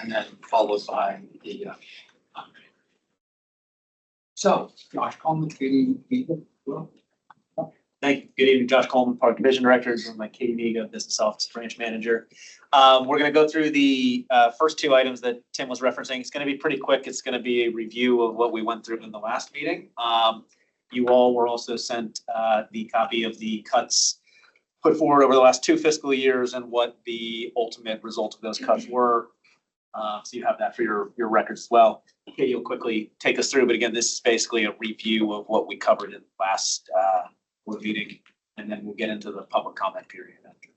and then followed by the. So, Josh Coleman, well, Thank you. Good evening, Josh Coleman, Park Division Director, and my Katie Miga, Business Office Branch Manager. We're going to go through the first two items that Tim was referencing. It's going to be pretty quick. It's going to be a review of what we went through in the last meeting. You all were also sent the copy of the cuts put forward over the last 2 fiscal years and what the ultimate result of those cuts were. So you have that for your records as well. Okay, you'll quickly take us through, but again, this is basically a review of what we covered in the last board meeting, and then we'll get into the public comment period after.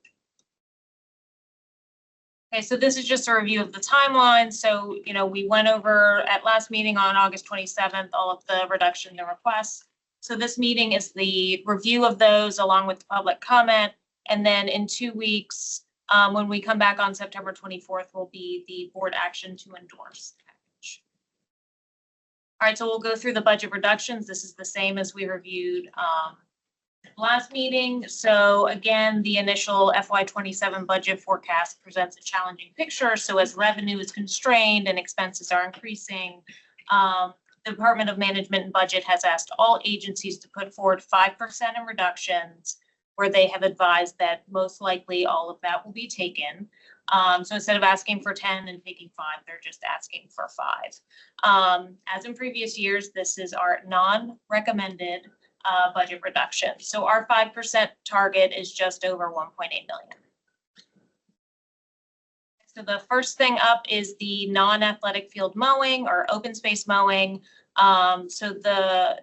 Okay, so this is just a review of the timeline. So, we went over at last meeting on August 27th, all of the reduction and requests. So this meeting is the review of those along with the public comment. And then in 2 weeks, when we come back on September 24th, will be the board action to endorse package. All right, so we'll go through the budget reductions. This is the same as we reviewed last meeting. So again, the initial FY27 budget forecast presents a challenging picture. So as revenue is constrained and expenses are increasing, the Department of Management and Budget has asked all agencies to put forward 5% in reductions, where they have advised that most likely all of that will be taken. So instead of asking for 10 and taking 5, they're just asking for 5. As in previous years, this is our non-recommended budget reduction. So our 5% target is just over 1.8 million. So the first thing up is the non-athletic field mowing or open space mowing. So the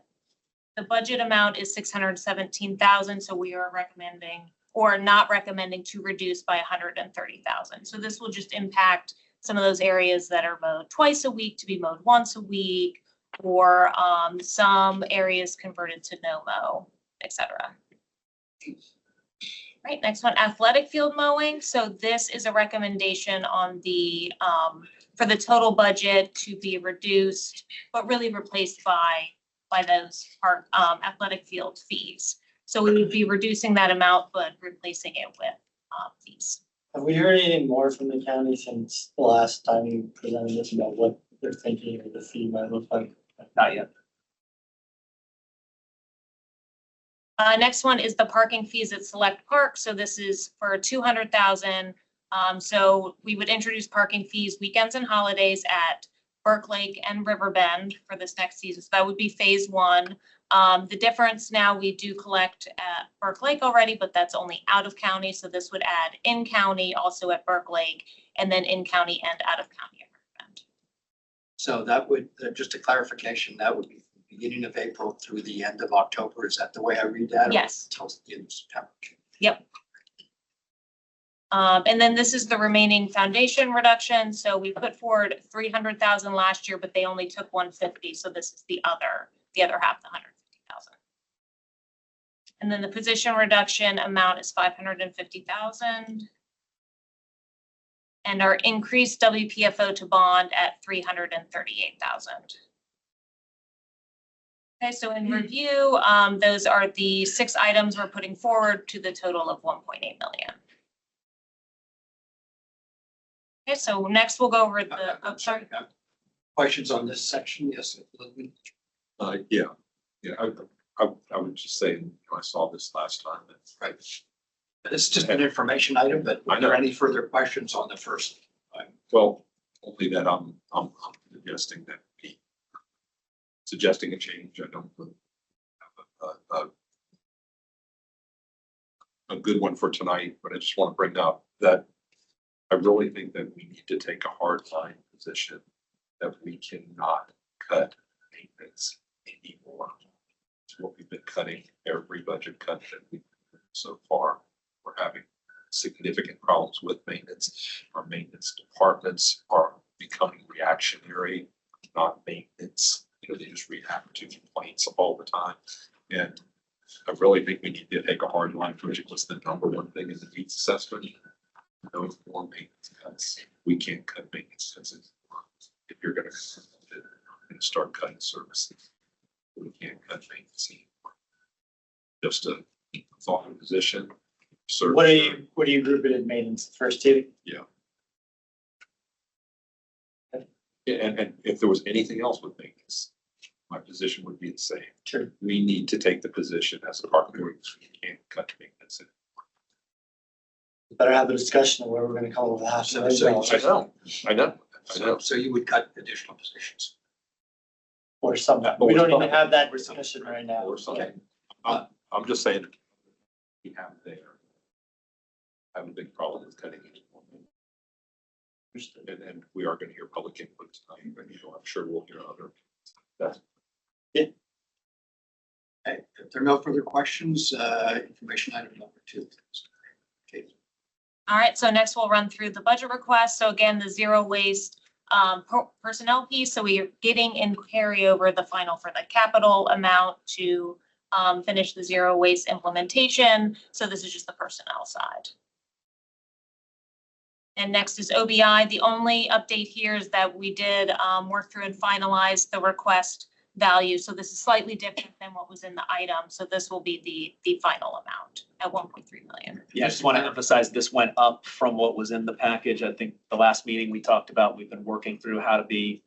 budget amount is 617,000. So we are recommending or not recommending to reduce by 130,000. So this will just impact some of those areas that are mowed twice a week to be mowed once a week, or some areas converted to no mow, etc. Right, next one, athletic field mowing. So this is a recommendation on the for the total budget to be reduced, but really replaced by those athletic field fees. So we would be reducing that amount, but replacing it with fees. Have we heard anything more from the county since the last time you presented this about what they're thinking or the fee might look like? Not yet. Next one is the parking fees at select parks. So this is for 200,000. So we would introduce parking fees weekends and holidays at Burke Lake and Riverbend for this next season. So that would be phase 1. The difference now, we do collect at Burke Lake already, but that's only out of county. So this would add in county also at Burke Lake, and then in county and out of county at Riverbend. so that would, just a clarification, that would be from the beginning of April through the end of October. Is that the way I read that? Yes. Until the end of September. Yep. And then this is the remaining foundation reduction. So we put forward 300,000 last year, but they only took 150. So this is the other half, the 150,000. And then the position reduction amount is 550,000. And our increased WPFO to bond at 338,000. Okay, so in review, those are the 6 items we're putting forward to the total of 1.8 million. Okay, so next we'll go over the. I'm sorry. Questions on this section? Yes. Yeah. I would just say, I saw this last time. Right. This is just an information item, but are there any further questions on the first? Well, only that I'm suggesting a change. I don't have a good one for tonight, but I just want to bring up that I really think that we need to take a hard line position that we cannot cut maintenance anymore. It's what we've been cutting every budget cut that we've done so far. We're having significant problems with maintenance. Our maintenance departments are becoming reactionary, not maintenance. They just react to complaints all the time. And I really think we need to take a hard line, which was the #1 thing in the needs assessment. No more maintenance cuts. We can't cut maintenance cuts if you're going to start cutting services. We can't cut maintenance anymore. Just a thought position. What do you group it in maintenance? First 2? Yeah. And if there was anything else with maintenance, my position would be the same. Sure. We need to take the position as a park board, we can't cut maintenance. Better have a discussion of where we're gonna come up with half. So- a so- million dollars. I know. So you would cut additional positions. Or something. We don't even have that discussion right now. Or something. I'm just saying, we have there. I have a big problem with cutting it. And we are gonna hear public input tonight, and I'm sure we'll hear other. Okay, if there are no further questions, information item number 2. Okay. All right, so next we'll run through the budget request. So again, the zero waste personnel piece. So we are getting in carryover the final for the capital amount to finish the zero waste implementation. So this is just the personnel side. And next is OBI. The only update here is that we did work through and finalize the request value. So this is slightly different than what was in the item. So this will be the final amount at 1.3 million. Yeah, I just want to emphasize this went up from what was in the package. I think the last meeting we talked about, we've been working through how to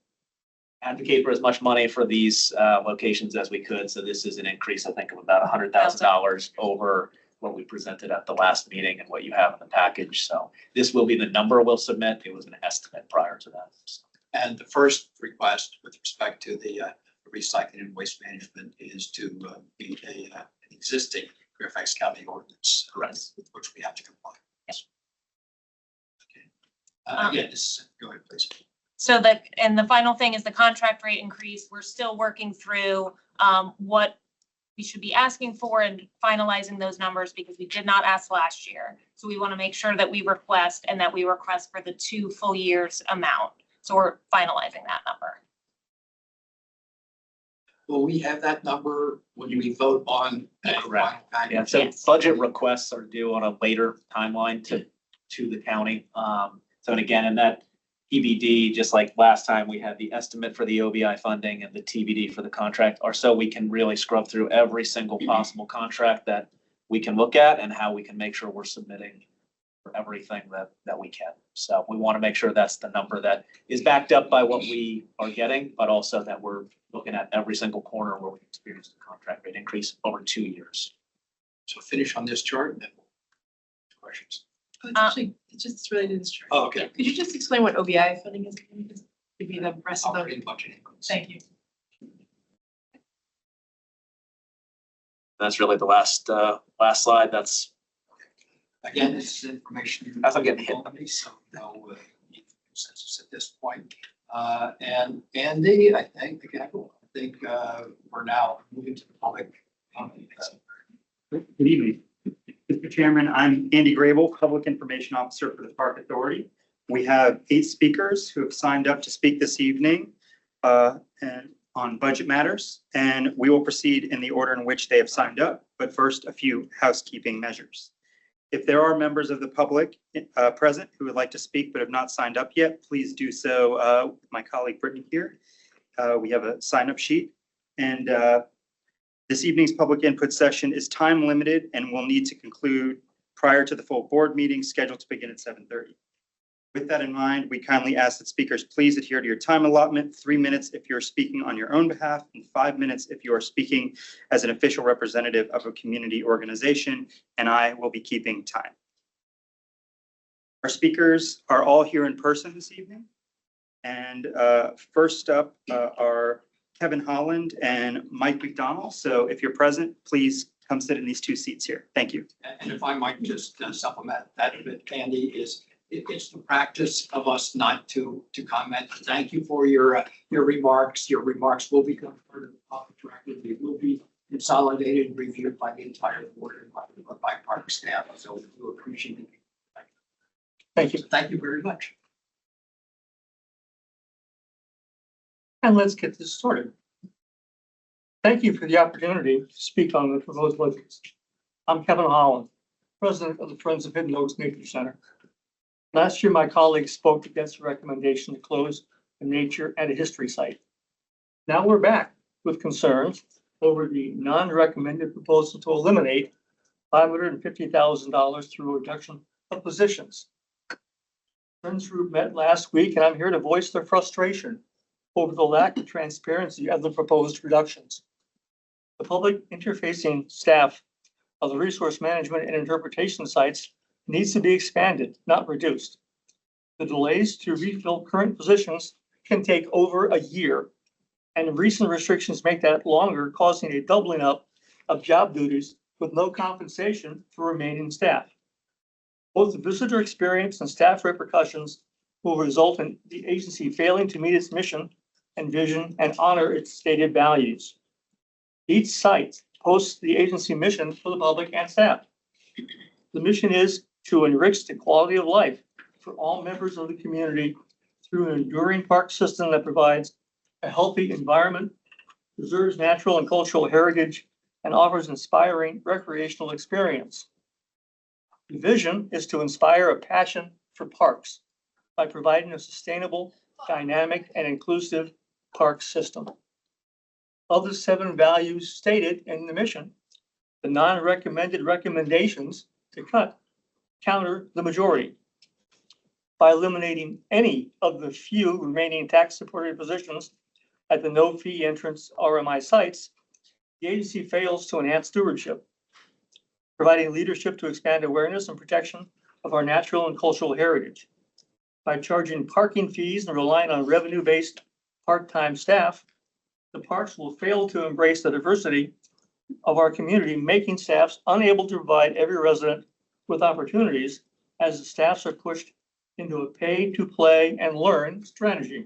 advocate for as much money for these locations as we could. So this is an increase, I think, of about $100,000 over what we presented at the last meeting and what you have in the package. So this will be the number we'll submit. It was an estimate prior to that. So. And the first request with respect to the recycling and waste management is to meet an existing Fairfax County ordinance. Correct. With which we have to comply. Yes. Okay. Again, go ahead, please. So and the final thing is the contract rate increase. We're still working through what we should be asking for and finalizing those numbers because we did not ask last year. So we want to make sure that we request and that we request for the 2 full years amount. So we're finalizing that number. Will we have that number when we vote on a final Correct. package? Yeah, so Yes. budget requests are due on a later timeline to the county. So and again, in that EBD, just like last time, we had the estimate for the OBI funding and the TBD for the contract, or so we can really scrub through every single possible contract that we can look at and how we can make sure we're submitting for everything that we can. So we want to make sure that's the number that is backed up by what we are getting, but also that we're looking at every single corner where we experienced a contract rate increase over 2 years. So finish on this chart and then questions. It's actually, it's just related to this chart. Oh, okay. Could you just explain what OBI funding is? Just give me the rest of the, Operating budget increase. thank you. That's really the last slide. That's Again, this is information. As I'm getting hit. So no consensus at this point. And Andy, I think we're now moving to the public comment. Good evening. Mr. Chairman, I'm Andy Grable, Public Information Officer for the Park Authority. We have 8 speakers who have signed up to speak this evening and on budget matters, and we will proceed in the order in which they have signed up. But first, a few housekeeping measures. If there are members of the public present who would like to speak but have not signed up yet, please do so with my colleague Brittany here. We have a sign-up sheet, and this evening's public input session is time limited and will need to conclude prior to the full board meeting scheduled to begin at 7:30. With that in mind, we kindly ask that speakers please adhere to your time allotment, 3 minutes if you're speaking on your own behalf and 5 minutes if you are speaking as an official representative of a community organization, and I will be keeping time. Our speakers are all here in person this evening. And first up are Kevin Holland and Mike McDonald. So if you're present, please come sit in these 2 seats here. Thank you. And if I might just supplement that a bit, Candy, it's the practice of us not to comment. Thank you for your remarks. Your remarks will become part of the public record. They will be consolidated and reviewed by the entire board and by park staff. So we do appreciate it. Thank you. Thank you very much. And let's get this started. Thank you for the opportunity to speak on the proposed budgets. I'm Kevin Holland, president of the Friends of Hidden Oaks Nature Center. Last year, my colleagues spoke against the recommendation to close a nature and a history site. Now we're back with concerns over the non-recommended proposal to eliminate $550,000 through a reduction of positions. Friends group met last week, and I'm here to voice their frustration over the lack of transparency of the proposed reductions. The public interfacing staff of the resource management and interpretation sites needs to be expanded, not reduced. The delays to refill current positions can take over a year, and recent restrictions make that longer, causing a doubling up of job duties with no compensation for remaining staff. Both the visitor experience and staff repercussions will result in the agency failing to meet its mission and vision and honor its stated values. Each site posts the agency mission for the public and staff. The mission is to enrich the quality of life for all members of the community through an enduring park system that provides a healthy environment, preserves natural and cultural heritage, and offers inspiring recreational experience. The vision is to inspire a passion for parks by providing a sustainable, dynamic, and inclusive park system. Of the 7 values stated in the mission, the non-recommended recommendations to cut counter the majority. By eliminating any of the few remaining tax-supported positions at the no-fee entrance RMI sites, the agency fails to enhance stewardship, providing leadership to expand awareness and protection of our natural and cultural heritage. By charging parking fees and relying on revenue-based part-time staff, the parks will fail to embrace the diversity of our community, making staffs unable to provide every resident with opportunities as the staffs are pushed into a pay to play and learn strategy.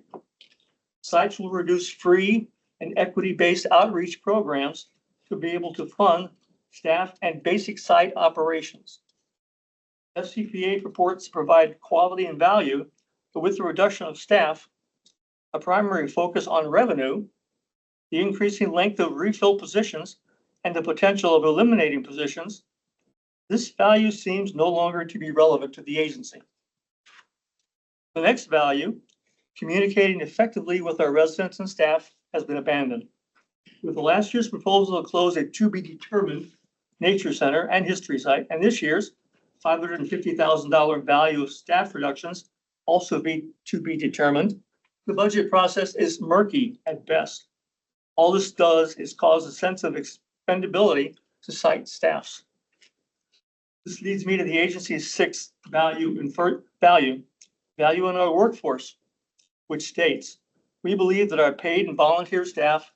Sites will reduce free and equity-based outreach programs to be able to fund staff and basic site operations. FCPA purports to provide quality and value, but with the reduction of staff, a primary focus on revenue, the increasing length of refill positions, and the potential of eliminating positions, this value seems no longer to be relevant to the agency. The next value, communicating effectively with our residents and staff, has been abandoned. With the last year's proposal to close a to-be-determined nature center and history site, and this year's $550,000 value of staff reductions also to be determined, the budget process is murky at best. All this does is cause a sense of expendability to site staffs. This leads me to the agency's 6th value in our workforce, which states, we believe that our paid and volunteer staff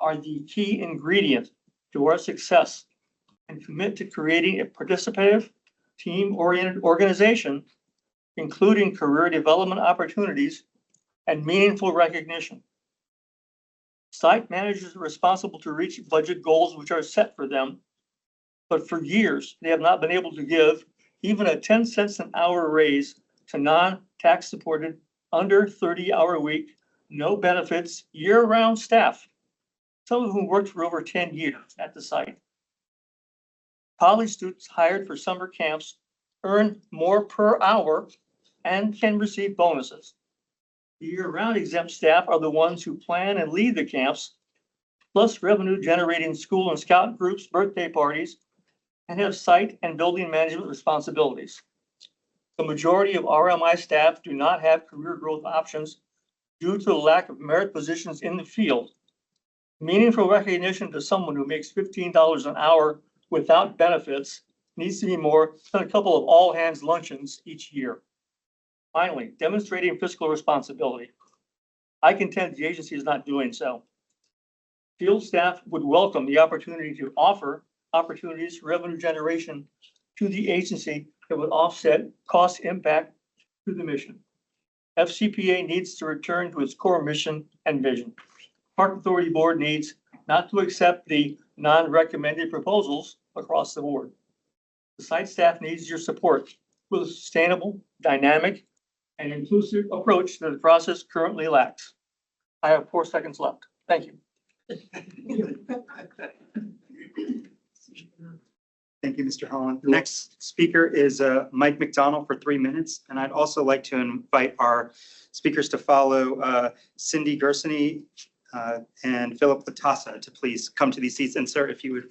are the key ingredient to our success and commit to creating a participative, team-oriented organization, including career development opportunities and meaningful recognition. Site managers are responsible to reach budget goals which are set for them, but for years, they have not been able to give even a 10 cents an hour raise to non-tax supported, under 30-hour week, no benefits, year-round staff, some of whom worked for over 10 years at the site. College students hired for summer camps earn more per hour and can receive bonuses. The year-round exempt staff are the ones who plan and lead the camps, plus revenue generating school and scout groups, birthday parties, and have site and building management responsibilities. The majority of RMI staff do not have career growth options due to the lack of merit positions in the field. Meaningful recognition to someone who makes $15 an hour without benefits needs to be more than a couple of all-hands luncheons each year. Finally, demonstrating fiscal responsibility. I contend the agency is not doing so. Field staff would welcome the opportunity to offer opportunities for revenue generation to the agency that would offset cost impact to the mission. FCPA needs to return to its core mission and vision. Park Authority Board needs not to accept the non-recommended proposals across the board. The site staff needs your support with a sustainable, dynamic, and inclusive approach that the process currently lacks. I have 4 seconds left. Thank you. Thank you, Mr. Holland. The next speaker is Mike McDonald for 3 minutes. And I'd also like to invite our speakers to follow Cindy Gersony and Philip Latassa to please come to these seats. And sir, if you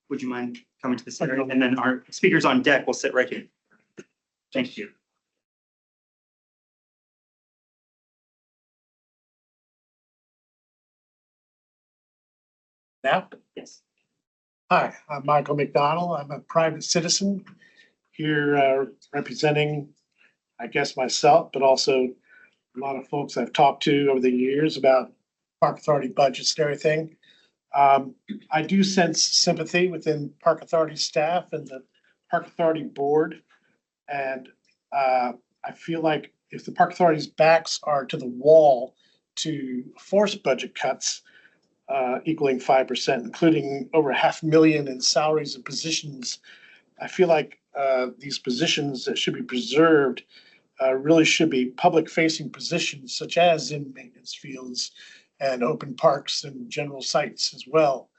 would you mind coming to the center? And then our speakers on deck will sit right here. Thank you. Now, Yes. hi, I'm Michael McDonald. I'm a private citizen here representing, I guess, myself, but also a lot of folks I've talked to over the years about Park Authority budgets and everything. I do sense sympathy within Park Authority staff and the Park Authority board. And I feel like if the Park Authority's backs are to the wall to force budget cuts, equaling 5%, including over $500,000 in salaries and positions. I feel like these positions that should be preserved really should be public-facing positions, such as in maintenance fields and open parks and general sites as well.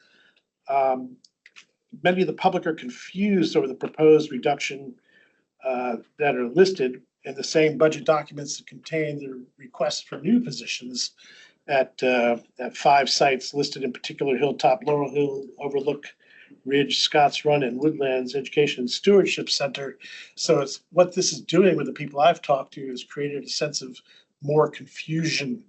Many of the public are confused over the proposed reduction that are listed in the same budget documents that contain the requests for new positions at 5 sites listed, in particular Hilltop, Laurel Hill, Overlook Ridge, Scotts Run, and Woodlands Education and Stewardship Center. So it's what this is doing with the people I've talked to is created a sense of more confusion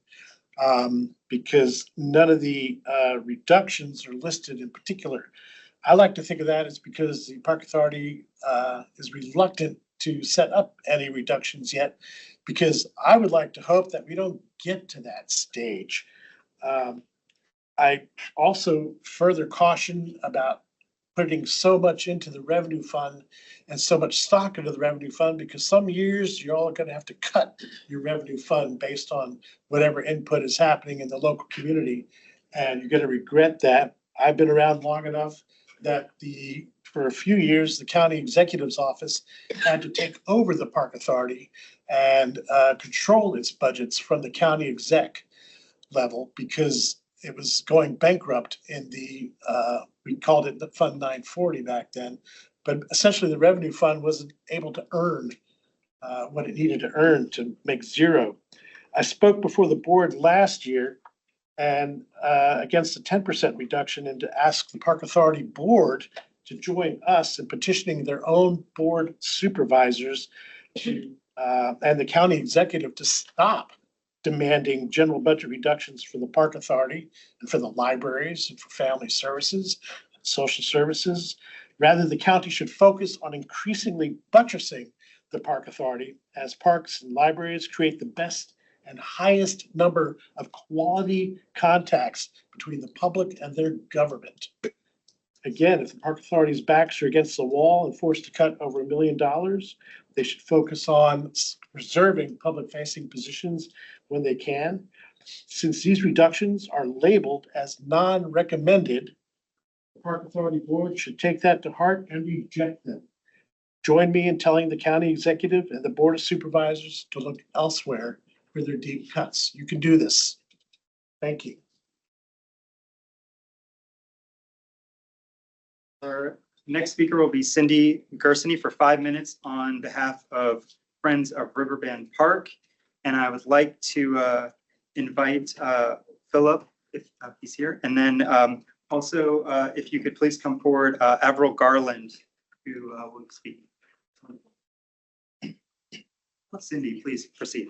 because none of the reductions are listed in particular. I like to think of that as because the Park Authority is reluctant to set up any reductions yet, because I would like to hope that we don't get to that stage. I also further caution about putting so much into the revenue fund and so much stock into the revenue fund, because some years you're all going to have to cut your revenue fund based on whatever input is happening in the local community. And you're going to regret that. I've been around long enough that for a few years, the county executive's office had to take over the Park Authority and control its budgets from the county exec level because it was going bankrupt in we called it the Fund 940 back then. But essentially the revenue fund wasn't able to earn what it needed to earn to make zero. I spoke before the board last year and against a 10% reduction and to ask the Park Authority board to join us in petitioning their own board supervisors to, and the county executive to stop demanding general budget reductions for the Park Authority and for the libraries and for family services, and social services. Rather, the county should focus on increasingly buttressing the Park Authority as parks and libraries create the best and highest number of quality contacts between the public and their government. Again, if the Park Authority's backs are against the wall and forced to cut over $1 million, they should focus on preserving public-facing positions when they can. Since these reductions are labeled as non-recommended, the Park Authority Board should take that to heart and reject them. Join me in telling the county executive and the Board of Supervisors to look elsewhere for their deep cuts. You can do this. Thank you. Our next speaker will be Cindy Gersony for 5 minutes on behalf of Friends of Riverbend Park. And I would like to invite Philip, if he's here. And then also, if you could please come forward, Avril Garland, who will speak. Cindy, please proceed.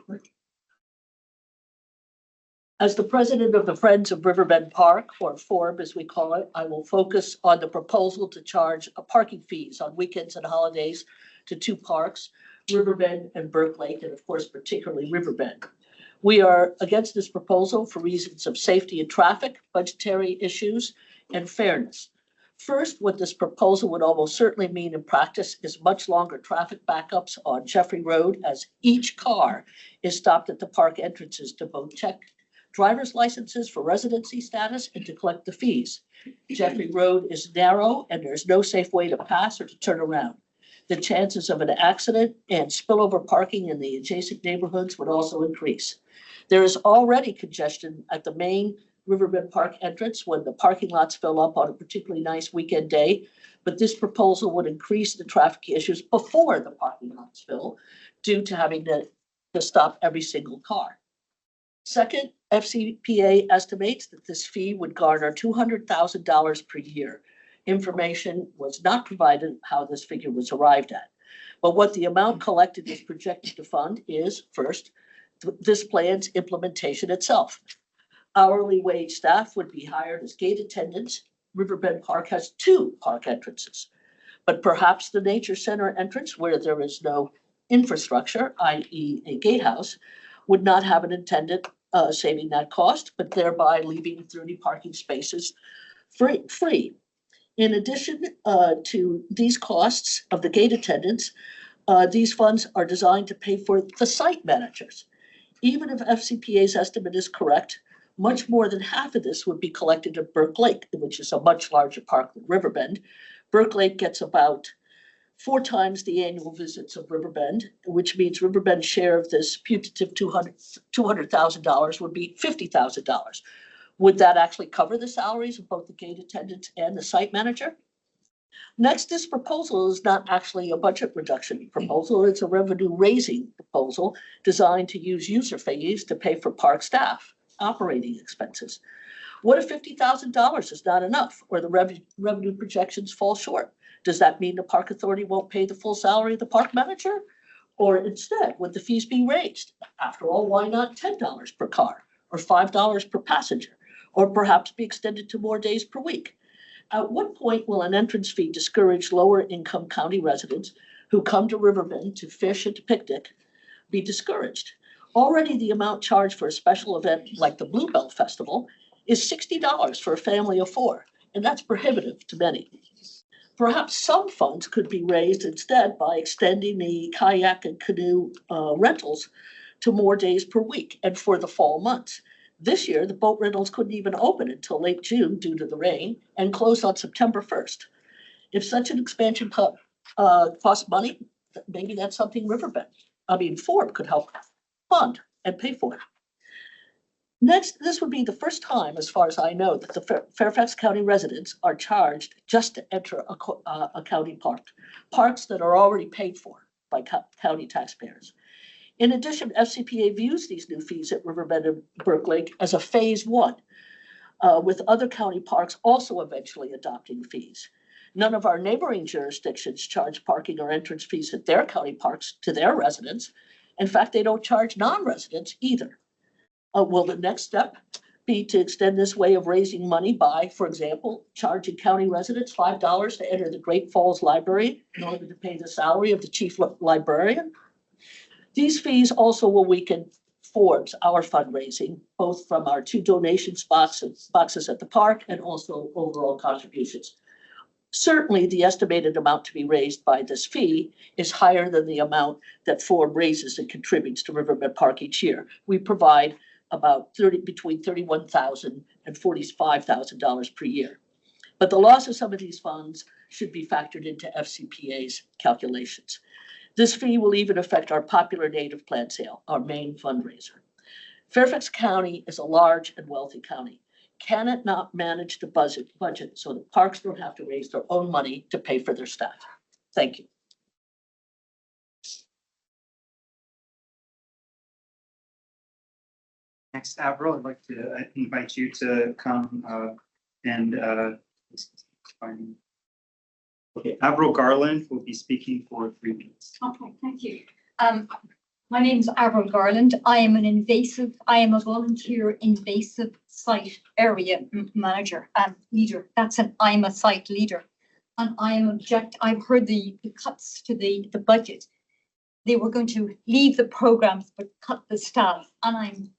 As the president of the Friends of Riverbend Park, or FORB as we call it, I will focus on the proposal to charge parking fees on weekends and holidays to 2 parks, Riverbend and Burke Lake, and of course, particularly Riverbend. We are against this proposal for reasons of safety and traffic, budgetary issues, and fairness. First, what this proposal would almost certainly mean in practice is much longer traffic backups on Jeffrey Road, as each car is stopped at the park entrances to both check driver's licenses for residency status and to collect the fees. Jeffrey Road is narrow and there's no safe way to pass or to turn around. The chances of an accident and spillover parking in the adjacent neighborhoods would also increase. There is already congestion at the main Riverbend Park entrance when the parking lots fill up on a particularly nice weekend day, but this proposal would increase the traffic issues before the parking lots fill due to having to stop every single car. Second, FCPA estimates that this fee would garner $200,000 per year. Information was not provided how this figure was arrived at. But what the amount collected is projected to fund is, first, this plan's implementation itself. Hourly wage staff would be hired as gate attendants Riverbend Park has 2 park entrances. But perhaps the nature center entrance, where there is no infrastructure, i.e. a gatehouse, would not have an intended saving that cost, but thereby leaving 30 parking spaces free. In addition to these costs of the gate attendants, these funds are designed to pay for the site managers. Even if FCPA's estimate is correct, much more than half of this would be collected at Burke Lake, which is a much larger park than Riverbend. Burke Lake gets about 4 times the annual visits of Riverbend, which means Riverbend's share of this putative $200,000 would be $50,000. Would that actually cover the salaries of both the gate attendants and the site manager? Next, this proposal is not actually a budget reduction proposal. It's a revenue raising proposal designed to use user fees to pay for park staff operating expenses. What if $50,000 is not enough or the revenue projections fall short? Does that mean the park authority won't pay the full salary of the park manager? Or instead, would the fees be raised? After all, why not $10 per car or $5 per passenger, or perhaps be extended to more days per week? At what point will an entrance fee discourage lower income county residents who come to Riverbend to fish and to picnic be discouraged? Already the amount charged for a special event like the Bluebell Festival is $60 for a family of 4, and that's prohibitive to many. Perhaps some funds could be raised instead by extending the kayak and canoe rentals to more days per week and for the fall months. This year, the boat rentals couldn't even open until late June due to the rain and closed on September 1st. If such an expansion costs money, maybe that's something Forbes could help fund and pay for. Next, this would be the first time, as far as I know, that the Fairfax County residents are charged just to enter a county park, parks that are already paid for by county taxpayers. In addition, FCPA views these new fees at Riverbend and Burke Lake as a phase 1, with other county parks also eventually adopting fees. None of our neighboring jurisdictions charge parking or entrance fees at their county parks to their residents. In fact, they don't charge non-residents either. Will the next step be to extend this way of raising money by, for example, charging county residents $5 to enter the Great Falls Library in order to pay the salary of the chief librarian? These fees also will weaken Forbes, our fundraising, both from our 2 donation boxes at the park and also overall contributions. Certainly, the estimated amount to be raised by this fee is higher than the amount that Forbes raises and contributes to Riverbend Park each year. We provide about between $31,000 and $45,000 per year. But the loss of some of these funds should be factored into FCPA's calculations. This fee will even affect our popular native plant sale, our main fundraiser. Fairfax County is a large and wealthy county. Can it not manage the budget so the parks don't have to raise their own money to pay for their staff? Thank you. Next, Avril, I'd like to invite you to come Okay, Avril Garland will be speaking for 3 minutes. Okay, thank you. My name is Avril Garland. I am a volunteer invasive site area manager and leader. That's an I'm a site leader. And I've heard the cuts to the budget. They were going to leave the programs but cut the staff. And I'm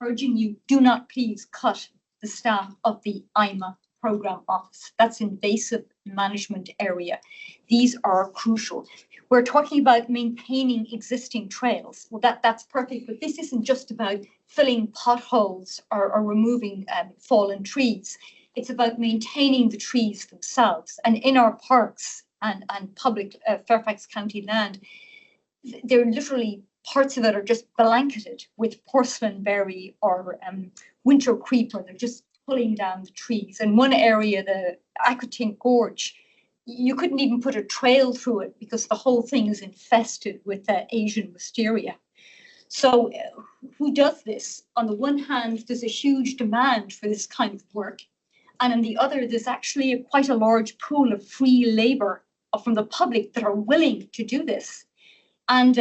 urging you, do not please cut the staff of the IMA program office. That's invasive management area. These are crucial. We're talking about maintaining existing trails. Well, that's perfect, but this isn't just about filling potholes or removing fallen trees. It's about maintaining the trees themselves. And in our parks and public Fairfax County land, they're literally parts of it are just blanketed with porcelain berry or winter creeper. They're just pulling down the trees. In one area, the Aquatine Gorge, you couldn't even put a trail through it because the whole thing is infested with Asian wisteria. So who does this? On the one hand, there's a huge demand for this kind of work. And on the other, there's actually quite a large pool of free labor from the public that are willing to do this. And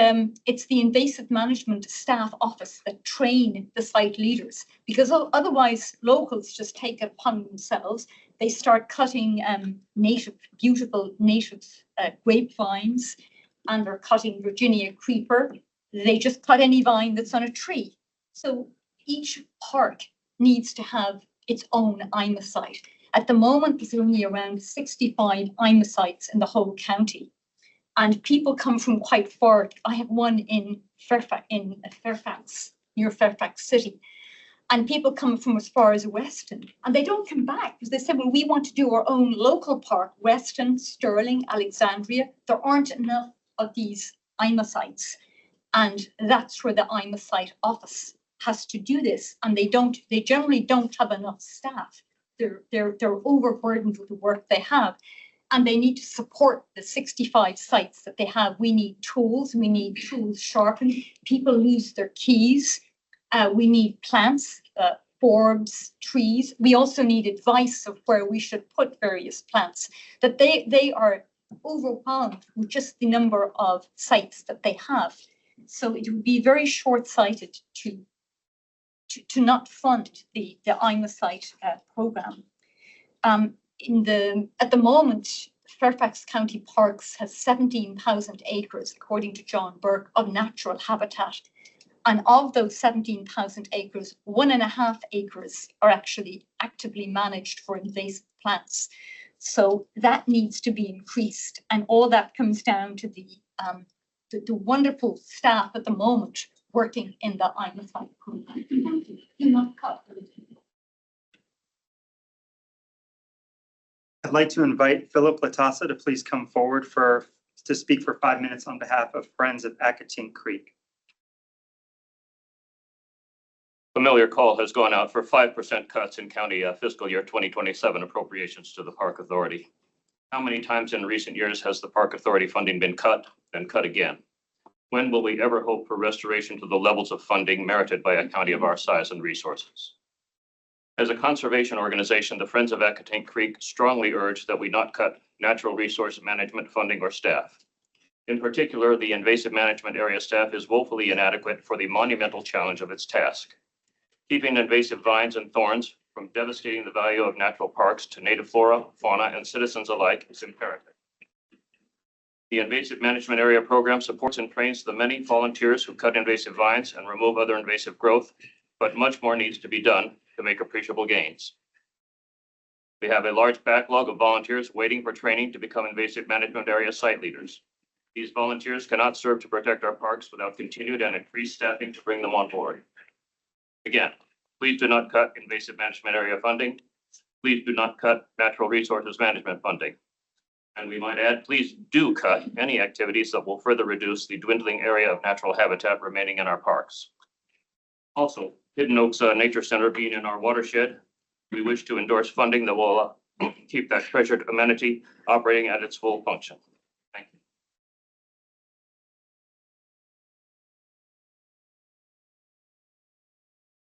it's the invasive management staff office that train the site leaders, because otherwise locals just take it upon themselves. They start cutting beautiful native grapevines, and they're cutting Virginia creeper. They just cut any vine that's on a tree. So each park needs to have its own IMA site. At the moment, there's only around 65 IMA sites in the whole county. And people come from quite far. I have one in Fairfax, near Fairfax City. And people come from as far as Weston, and they don't come back because they say, well, we want to do our own local park, Weston, Stirling, Alexandria. There aren't enough of these IMA sites. And that's where the IMA site office has to do this. And they generally don't have enough staff. They're overburdened with the work they have. And they need to support the 65 sites that they have. We need tools sharpened. People lose their keys. We need plants, forbs, trees. We also need advice of where we should put various plants. That they are overwhelmed with just the number of sites that they have. So it would be very short-sighted to not fund the IMA site program. At the moment, Fairfax County Parks has 17,000 acres, according to John Burke, of natural habitat. And of those 17,000 acres, 1.5 acres are actually actively managed for invasive plants. So that needs to be increased. And all that comes down to the wonderful staff at the moment working in the IMA site program. Do not cut. I'd like to invite Philip Latassa to please come forward to speak for 5 minutes on behalf of Friends of Accotink Creek. Familiar call has gone out for 5% cuts in county fiscal year 2027 appropriations to the Park Authority. How many times in recent years has the Park Authority funding been cut, then cut again? When will we ever hope for restoration to the levels of funding merited by a county of our size and resources? As a conservation organization, the Friends of Accotink Creek strongly urge that we not cut natural resource management funding or staff. In particular, the invasive management area staff is woefully inadequate for the monumental challenge of its task. Keeping invasive vines and thorns from devastating the value of natural parks to native flora, fauna, and citizens alike is imperative. The invasive management area program supports and trains the many volunteers who cut invasive vines and remove other invasive growth, but much more needs to be done to make appreciable gains. We have a large backlog of volunteers waiting for training to become invasive management area site leaders. These volunteers cannot serve to protect our parks without continued and increased staffing to bring them on board. Again, please do not cut invasive management area funding. Please do not cut natural resources management funding. And we might add, please do cut any activities that will further reduce the dwindling area of natural habitat remaining in our parks. Also, Hidden Oaks Nature Center being in our watershed, we wish to endorse funding that will keep that treasured amenity operating at its full function. Thank you.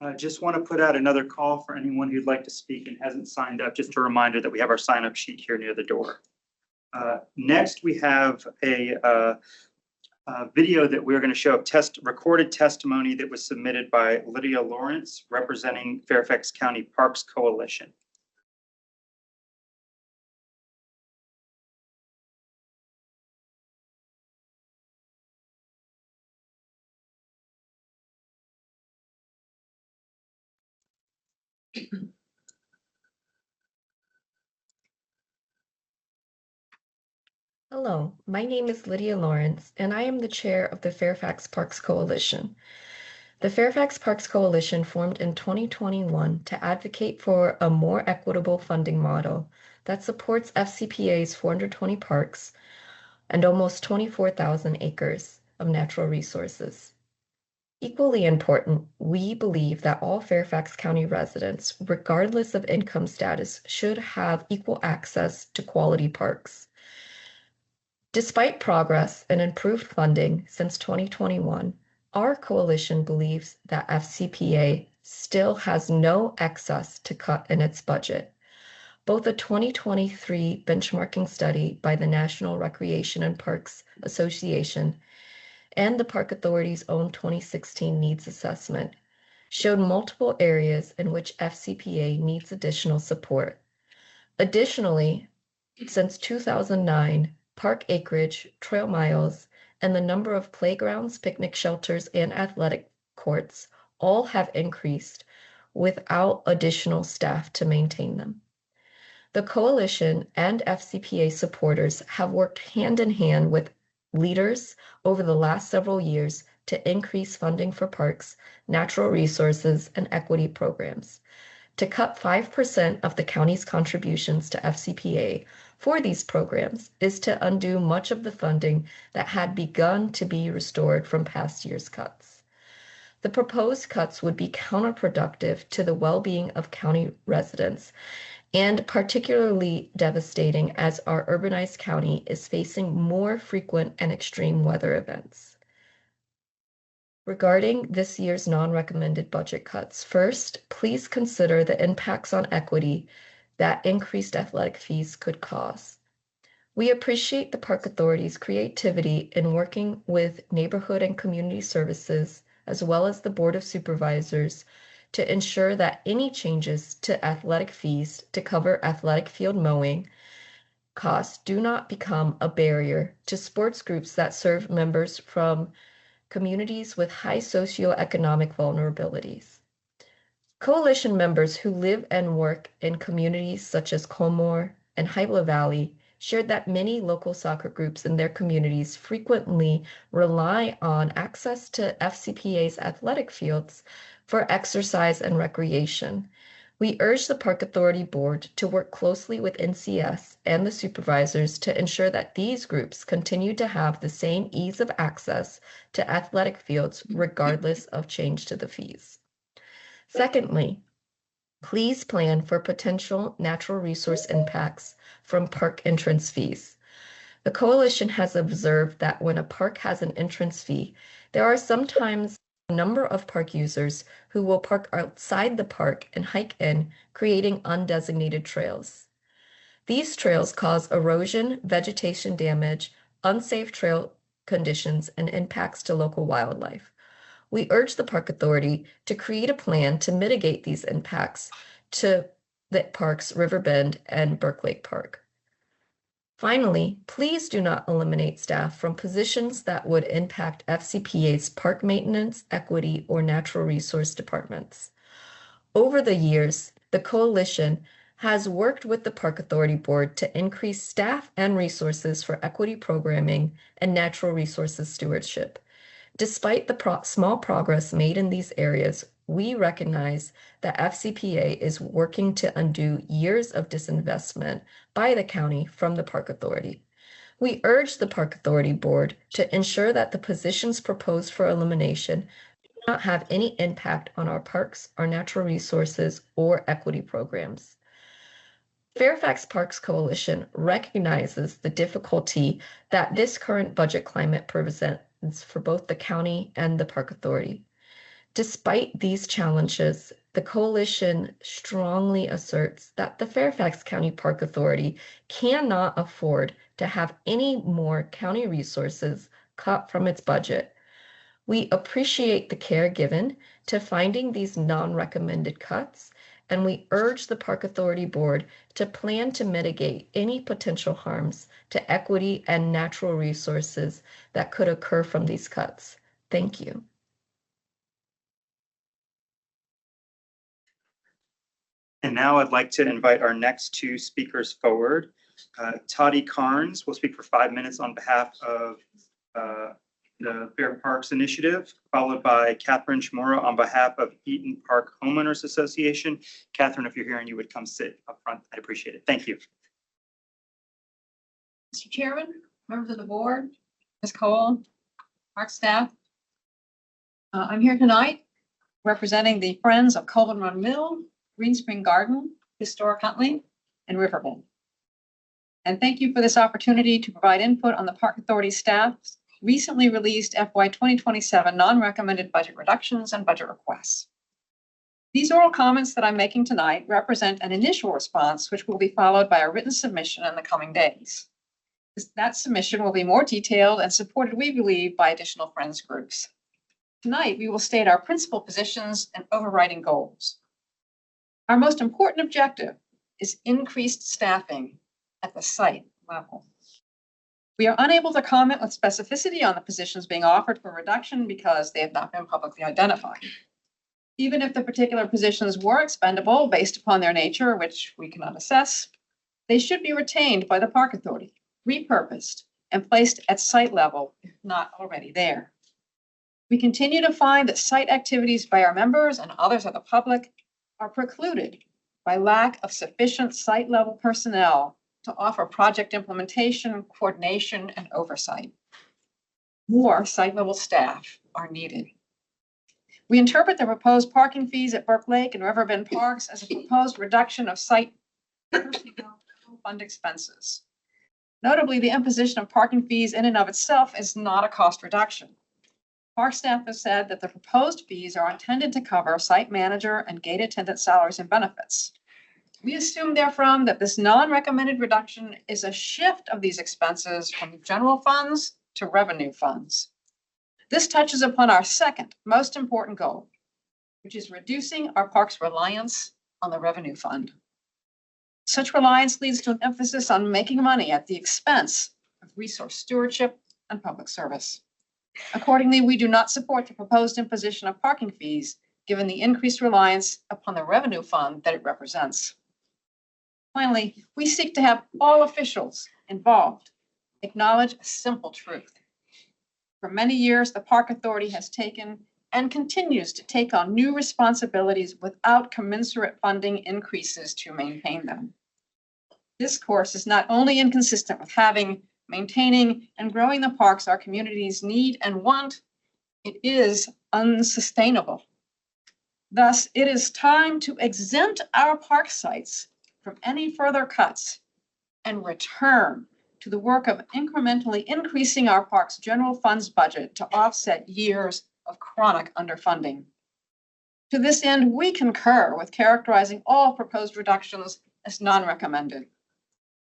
I just want to put out another call for anyone who'd like to speak and hasn't signed up. Just a reminder that we have our sign-up sheet here near the door. Next, we have a video that we're going to show of recorded testimony that was submitted by Lydia Lawrence, representing Fairfax County Parks Coalition. Hello, my name is Lydia Lawrence, and I am the chair of the Fairfax Parks Coalition. The Fairfax Parks Coalition formed in 2021 to advocate for a more equitable funding model that supports FCPA's 420 parks and almost 24,000 acres of natural resources. Equally important, we believe that all Fairfax County residents, regardless of income status, should have equal access to quality parks. Despite progress and improved funding since 2021, our coalition believes that FCPA still has no excess to cut in its budget. Both a 2023 benchmarking study by the National Recreation and Parks Association and the Park Authority's own 2016 needs assessment showed multiple areas in which FCPA needs additional support. Additionally, since 2009, park acreage, trail miles, and the number of playgrounds, picnic shelters, and athletic courts all have increased without additional staff to maintain them. The coalition and FCPA supporters have worked hand in hand with leaders over the last several years to increase funding for parks, natural resources, and equity programs. To cut 5% of the county's contributions to FCPA for these programs is to undo much of the funding that had begun to be restored from past year's cuts. The proposed cuts would be counterproductive to the well-being of county residents and particularly devastating as our urbanized county is facing more frequent and extreme weather events. Regarding this year's non-recommended budget cuts, first, please consider the impacts on equity that increased athletic fees could cause. We appreciate the Park Authority's creativity in working with neighborhood and community services, as well as the Board of Supervisors, to ensure that any changes to athletic fees to cover athletic field mowing costs do not become a barrier to sports groups that serve members from communities with high socioeconomic vulnerabilities. Coalition members who live and work in communities such as Colmore and Hybla Valley shared that many local soccer groups in their communities frequently rely on access to FCPA's athletic fields for exercise and recreation. We urge the Park Authority Board to work closely with NCS and the supervisors to ensure that these groups continue to have the same ease of access to athletic fields regardless of change to the fees. Secondly, please plan for potential natural resource impacts from park entrance fees. The coalition has observed that when a park has an entrance fee, there are sometimes a number of park users who will park outside the park and hike in, creating undesignated trails. These trails cause erosion, vegetation damage, unsafe trail conditions, and impacts to local wildlife. We urge the Park Authority to create a plan to mitigate these impacts to the parks Riverbend and Burke Lake Park. Finally, please do not eliminate staff from positions that would impact FCPA's park maintenance, equity, or natural resource departments. Over the years, the coalition has worked with the Park Authority Board to increase staff and resources for equity programming and natural resources stewardship. Despite the small progress made in these areas, we recognize that FCPA is working to undo years of disinvestment by the county from the Park Authority. We urge the Park Authority Board to ensure that the positions proposed for elimination do not have any impact on our parks, our natural resources, or equity programs. Fairfax Parks Coalition recognizes the difficulty that this current budget climate presents for both the county and the Park Authority. Despite these challenges, the coalition strongly asserts that the Fairfax County Park Authority cannot afford to have any more county resources cut from its budget. We appreciate the care given to finding these non-recommended cuts, and we urge the Park Authority Board to plan to mitigate any potential harms to equity and natural resources that could occur from these cuts. Thank you. And now I'd like to invite our next two speakers forward. Toddy Carnes will speak for 5 minutes on behalf of the Fair Parks Initiative, followed by Catherine Shimura on behalf of Eaton Park Homeowners Association. Catherine, if you're here and you would come sit up front, I'd appreciate it. Thank you. Mr. Chairman, members of the board, Ms. Cole, park staff. I'm here tonight representing the Friends of Colvin Run Mill, Green Spring Garden, Historic Huntley, and Riverbend. And thank you for this opportunity to provide input on the Park Authority staff's recently released FY 2027 non-recommended budget reductions and budget requests. These oral comments that I'm making tonight represent an initial response, which will be followed by a written submission in the coming days. That submission will be more detailed and supported, we believe, by additional Friends groups. Tonight, we will state our principal positions and overriding goals. Our most important objective is increased staffing at the site level. We are unable to comment with specificity on the positions being offered for reduction because they have not been publicly identified. Even if the particular positions were expendable based upon their nature, which we cannot assess, they should be retained by the Park Authority, repurposed, and placed at site level, if not already there. We continue to find that site activities by our members and others of the public are precluded by lack of sufficient site level personnel to offer project implementation, coordination, and oversight. More site level staff are needed. We interpret the proposed parking fees at Burke Lake and Riverbend Parks as a proposed reduction of site personnel fund expenses. Notably, the imposition of parking fees in and of itself is not a cost reduction. Park staff has said that the proposed fees are intended to cover site manager and gate attendant salaries and benefits. We assume therefrom that this non-recommended reduction is a shift of these expenses from general funds to revenue funds. This touches upon our second most important goal, which is reducing our park's reliance on the revenue fund. Such reliance leads to an emphasis on making money at the expense of resource stewardship and public service. Accordingly, we do not support the proposed imposition of parking fees, given the increased reliance upon the revenue fund that it represents. Finally, we seek to have all officials involved acknowledge a simple truth. For many years, the Park Authority has taken and continues to take on new responsibilities without commensurate funding increases to maintain them. This course is not only inconsistent with having, maintaining, and growing the parks our communities need and want, it is unsustainable. Thus, it is time to exempt our park sites from any further cuts and return to the work of incrementally increasing our park's general funds budget to offset years of chronic underfunding. To this end, we concur with characterizing all proposed reductions as non-recommended.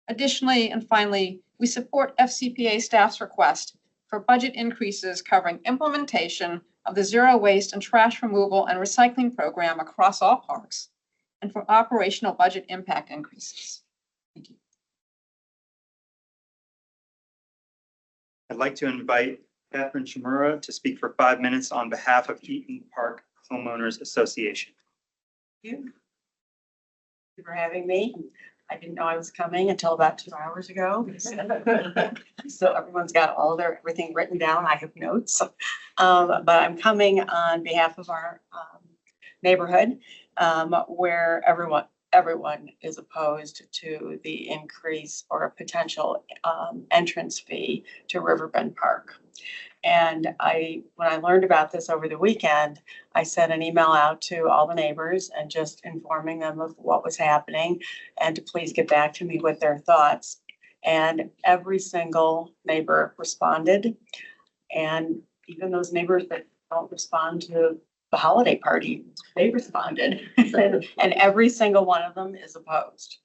Additionally, and finally, we support FCPA staff's request for budget increases covering implementation of the zero waste and trash removal and recycling program across all parks, and for operational budget impact increases. Thank you. I'd like to invite Catherine Shimura to speak for 5 minutes on behalf of Eaton Park Homeowners Association. Thank you for having me. I didn't know I was coming until about 2 hours ago. So everyone's got everything written down. I have notes. But I'm coming on behalf of our neighborhood where everyone is opposed to the increase or a potential entrance fee to Riverbend Park. And when I learned about this over the weekend, I sent an email out to all the neighbors and just informing them of what was happening and to please get back to me with their thoughts. And every single neighbor responded. And even those neighbors that don't respond to the holiday party, they responded. And every single one of them is opposed.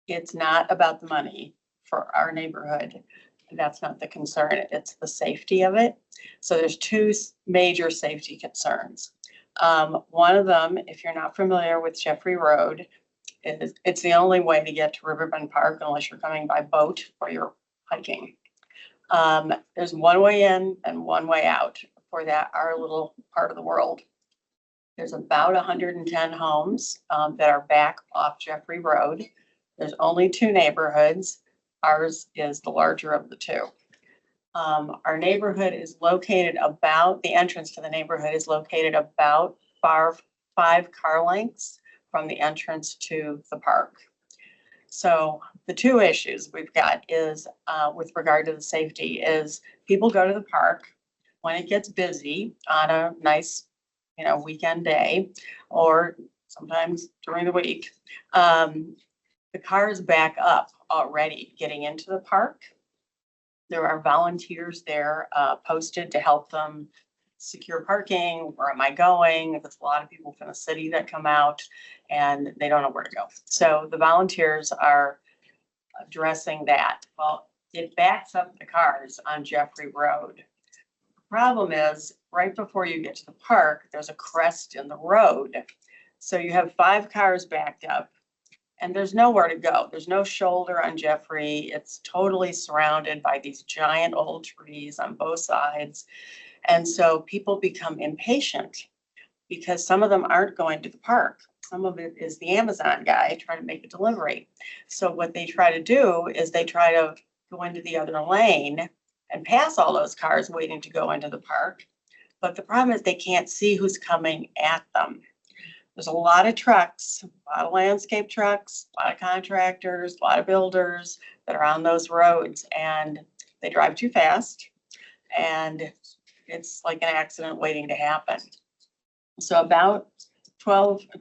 It's not about the money for our neighborhood. That's not the concern. It's the safety of it. So there's two major safety concerns. One of them, if you're not familiar with Jeffrey Road, it's the only way to get to Riverbend Park unless you're coming by boat or you're hiking. There's one way in and one way out for our little part of the world. There's about 110 homes that are back off Jeffrey Road. There's only 2 neighborhoods. Ours is the larger of the 2. Our neighborhood is located the entrance to the neighborhood is located about 5 car lengths from the entrance to the park. So the 2 issues we've got is with regard to the safety is people go to the park when it gets busy on a nice, weekend day or sometimes during the week. The cars back up already getting into the park. There are volunteers there posted to help them secure parking. Where am I going? There's a lot of people from the city that come out and they don't know where to go. So the volunteers are addressing that. Well, it backs up the cars on Jeffrey Road. The problem is right before you get to the park, there's a crest in the road. So you have 5 cars backed up. And there's nowhere to go. There's no shoulder on Jeffrey. It's totally surrounded by these giant old trees on both sides. And so people become impatient because some of them aren't going to the park. Some of it is the Amazon guy trying to make a delivery. So what they try to do is they try to go into the other lane and pass all those cars waiting to go into the park. But the problem is they can't see who's coming at them. There's a lot of trucks, a lot of landscape trucks, a lot of contractors, a lot of builders that are on those roads, and they drive too fast. And it's like an accident waiting to happen. So about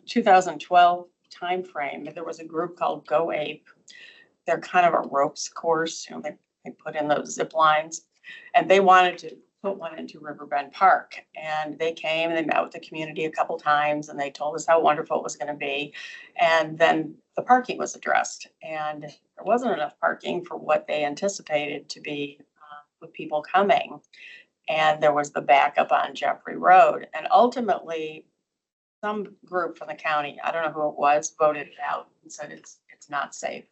2012 timeframe, there was a group called Go Ape. They're kind of a ropes course, they put in those zip lines, and they wanted to put one into Riverbend Park. And they came and they met with the community a couple times and they told us how wonderful it was going to be. And then the parking was addressed, and there wasn't enough parking for what they anticipated to be with people coming. And there was the backup on Jeffrey Road. And ultimately, some group from the county, I don't know who it was, voted it out and said it's not safe.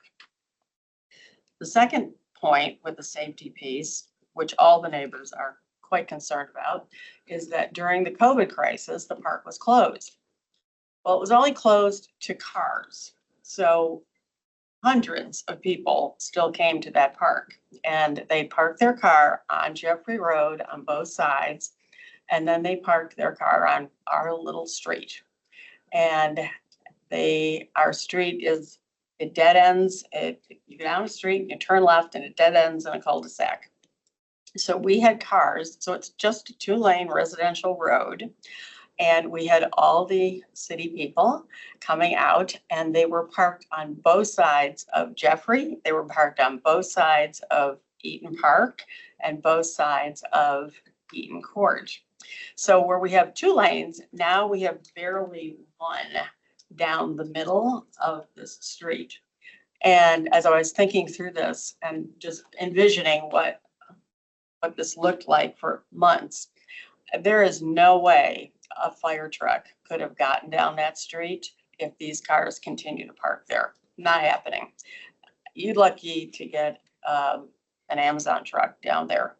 The second point with the safety piece, which all the neighbors are quite concerned about, is that during the COVID crisis, the park was closed. Well, it was only closed to cars. So hundreds of people still came to that park, and they parked their car on Jeffrey Road on both sides. And then they parked their car on our little street. And our street it dead ends, you go down the street, you turn left, and it dead ends in a cul-de-sac. So we had cars, so it's just a 2-lane residential road. And we had all the city people coming out, and they were parked on both sides of Jeffrey. They were parked on both sides of Eaton Park and both sides of Eaton Court. So where we have 2 lanes, now we have barely one down the middle of this street. And as I was thinking through this and just envisioning what this looked like for months, there is no way a fire truck could have gotten down that street if these cars continue to park there. Not happening. You're lucky to get an Amazon truck down there.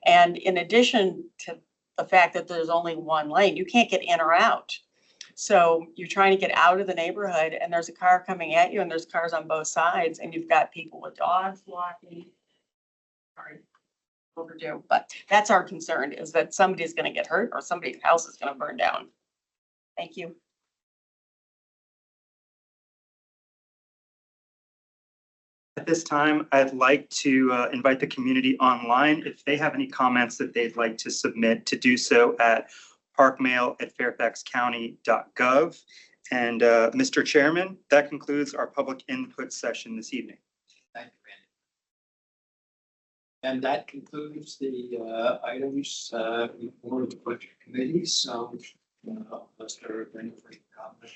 And in addition to the fact that there's only 1 lane, you can't get in or out. So you're trying to get out of the neighborhood and there's a car coming at you and there's cars on both sides and you've got people with dogs walking. Sorry, overdue, but that's our concern, is that somebody's going to get hurt or somebody's house is going to burn down. Thank you. At this time, I'd like to invite the community online. If they have any comments that they'd like to submit, to do so at parkmail@fairfaxcounty.gov. And Mr. Chairman, that concludes our public input session this evening. Thank you, Randy. And that concludes the items before the budget committee. So unless there are any further comments,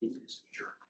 meeting is adjourned.